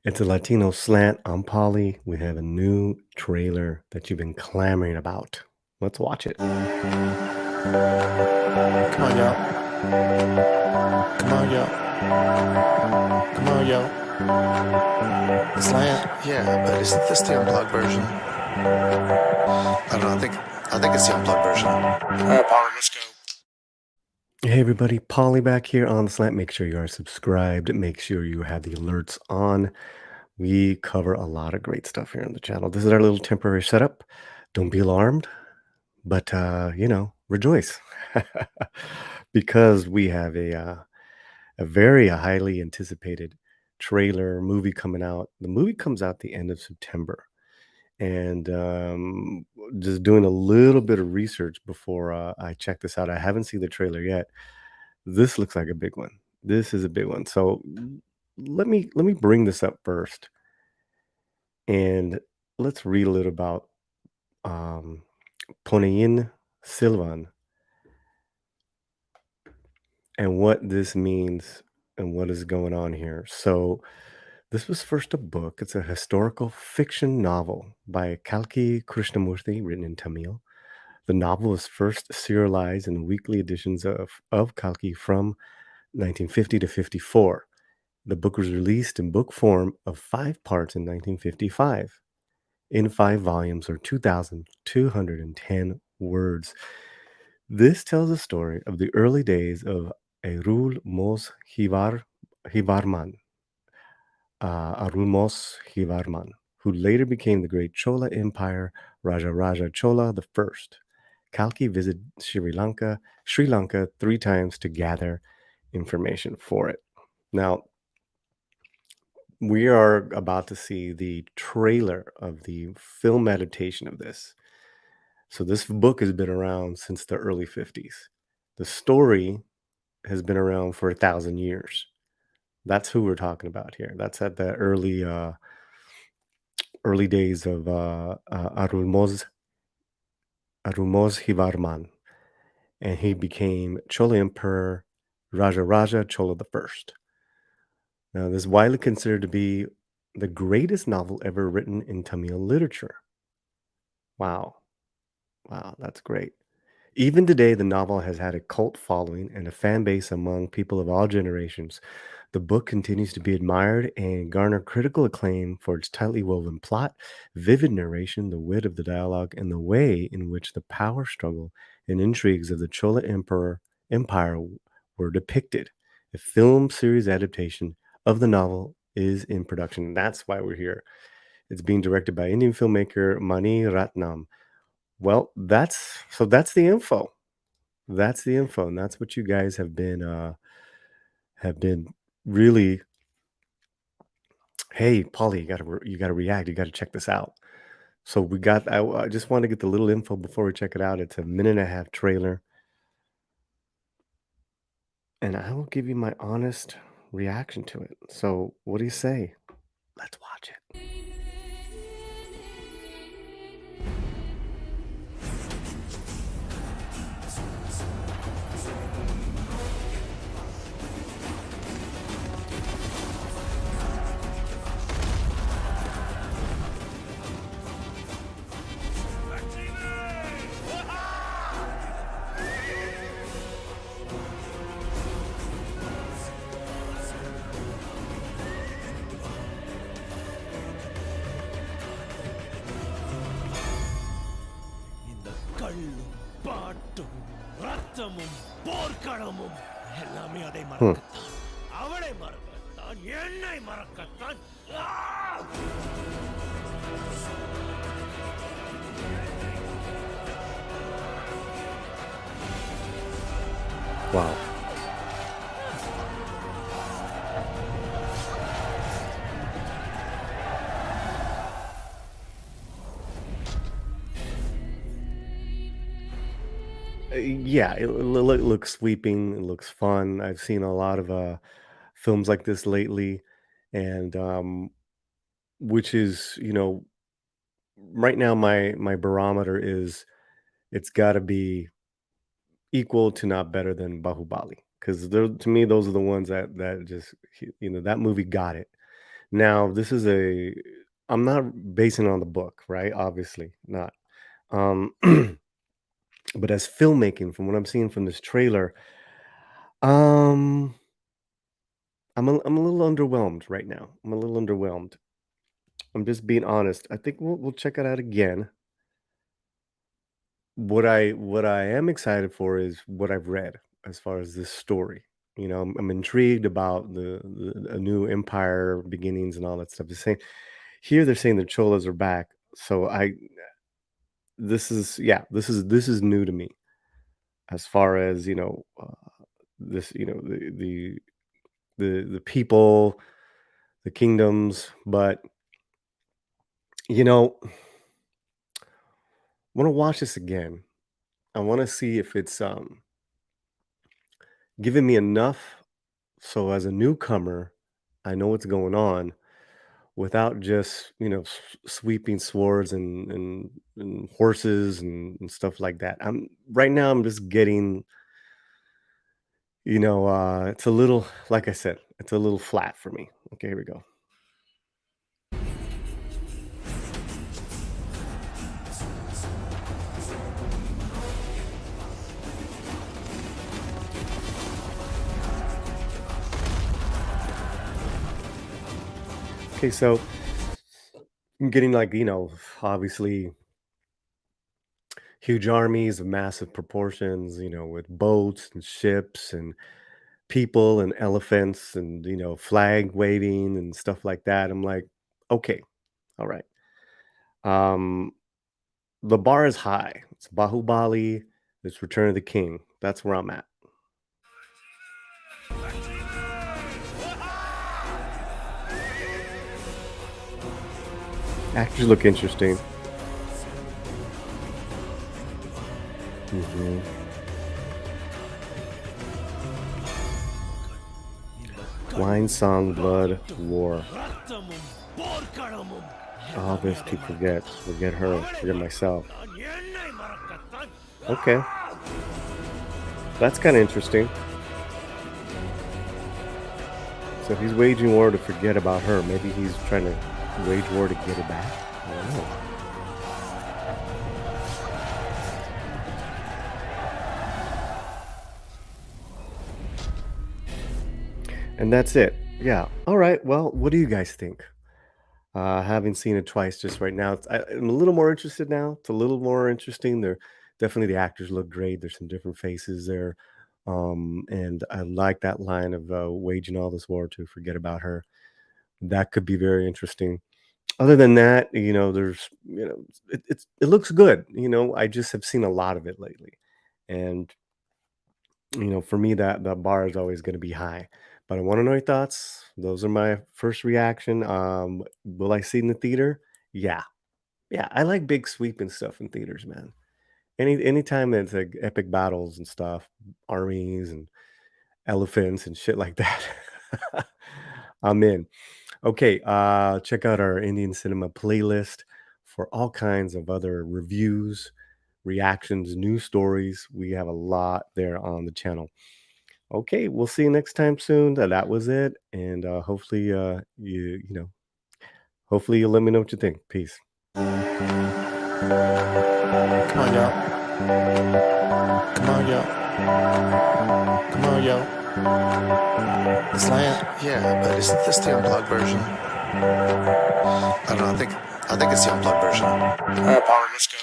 It's a Latino Slant. I'm Polly. We have a new trailer that you've been clamoring about. Let's watch it. Come on, y'all. Come on, y'all. Come on, y'all. The slant. Yeah, but isn't this the unplugged version? I don't know. I think it's the unplugged version. All right, Polly, let's go. Hey, everybody. Polly back here on the Slant. Make sure you are subscribed. Make sure you have the alerts on. We cover a lot of great stuff here on the channel. This is our little temporary setup. Don't be alarmed, but, rejoice because we have a very highly anticipated trailer movie coming out. The movie comes out the end of September. And just doing a little bit of research before I check this out. I haven't seen the trailer yet. This looks like a big one. This is a big one. So let me bring this up first, and let's read a little about um, Ponniyin Selvan and what this means and what is going on here. So this was first a book. It's a historical fiction novel by Kalki Krishnamurthy, written in Tamil. The novel was first serialized in weekly editions of Kalki from 1950 to 54. The book was released in book form of 5 parts in 1955 in 5 volumes or 2,210 words. This tells the story of the early days of Hivarman, Arulmos Hivarman, who later became the great Chola Empire Raja Chola the First. Kalki visited Sri Lanka 3 times to gather information for it. Now, we are about to see the trailer of the film adaptation of this. So this book has been around since the early 50s. The story has been around for 1,000 years. That's who we're talking about here. That's at the early days of Arulmos Hivarman, and he became Chola Emperor Raja Chola the First. Now, this is widely considered to be the greatest novel ever written in Tamil literature. Wow. Wow, that's great. Even today, the novel has had a cult following and a fan base among people of all generations. The book continues to be admired and garner critical acclaim for its tightly woven plot, vivid narration, the wit of the dialogue, and the way in which the power struggle and intrigues of the Empire were depicted. A film series adaptation of the novel is in production. That's why we're here. It's being directed by Indian filmmaker Mani Ratnam. Well, that's the info. That's the info, and that's what you guys have been really. Hey, Polly, you gotta react. You gotta check this out. So we got. I just want to get the little info before we check it out. It's a minute and a half trailer, and I will give you my honest reaction to it. So, what do you say? Let's watch it. இந்த கள்ளும் பாட்டும் ரத்தமும் போர்க்களமும் எல்லாமே அதை Hmm. மறக்கத்தான் அவளை மறக்கத்தான் என்னை மறக்கத்தான் Wow. Yeah, it looks sweeping. It looks fun. I've seen a lot of films like this lately, and which is right now my barometer is it's got to be equal to not better than Bahubali because to me those are the ones that just that movie got it. Now, this is a I'm not basing it on the book, right? Obviously not. Um, but as filmmaking, from what I'm seeing from this trailer, um, I'm a little underwhelmed right now. I'm a little underwhelmed. I'm just being honest. I think we'll check it out again. What I am excited for is what I've read as far as this story. I'm intrigued about the a new empire beginnings and all that stuff. They're saying the cholas are back. So I this is yeah this is new to me as far as this the people, the kingdoms, but you know want to watch this again. I want to see if it's giving me enough so as a newcomer I know what's going on without just sweeping swords and horses and stuff like that. I'm just getting it's a little, like I said, it's a little flat for me. Okay, here we go. Okay, so I'm getting like, obviously huge armies of massive proportions, with boats and ships and people and elephants and, flag waving and stuff like that. I'm like, okay, all right. Um, the bar is high. It's Bahubali, it's Return of the King. That's where I'm at. Actors look interesting. Mhm. Wine, song, blood, war. ரத்தமும் போர்க்களமும் All எல்லாமே this அதை to forget. மறக்கத்தான். Forget her. அவளை Forget myself. மறக்கத்தான், என்னை மறக்கத்தான். Okay. That's kind of interesting. So if he's waging war to forget about her, maybe he's trying to wage war to get it back. I don't know. And that's it. Yeah. All right. Well, what do you guys think? Having seen it twice just right now, I'm a little more interested now. It's a little more interesting. They're definitely, the actors look great. There's some different faces there. And I like that line of waging all this war to forget about her. That could be very interesting. Other than that, it looks good. I just have seen a lot of it lately, and for me that bar is always going to be high. But I want to know your thoughts. Those are my first reaction. Will I see it in the theater? Yeah, yeah. I like big sweeping stuff in theaters, man. Anytime it's like epic battles and stuff, armies and elephants and shit like that. I'm in. Okay, check out our Indian cinema playlist for all kinds of other reviews, reactions, news stories. We have a lot there on the channel. Okay, we'll see you next time soon. That was it, and hopefully, hopefully you'll let me know what you think. Peace. Come on, y'all. Come on, y'all. Come on, y'all. Slant, yeah, but isn't this the unplugged version? I don't know. I think it's the unplugged version. All right, Power, let's go.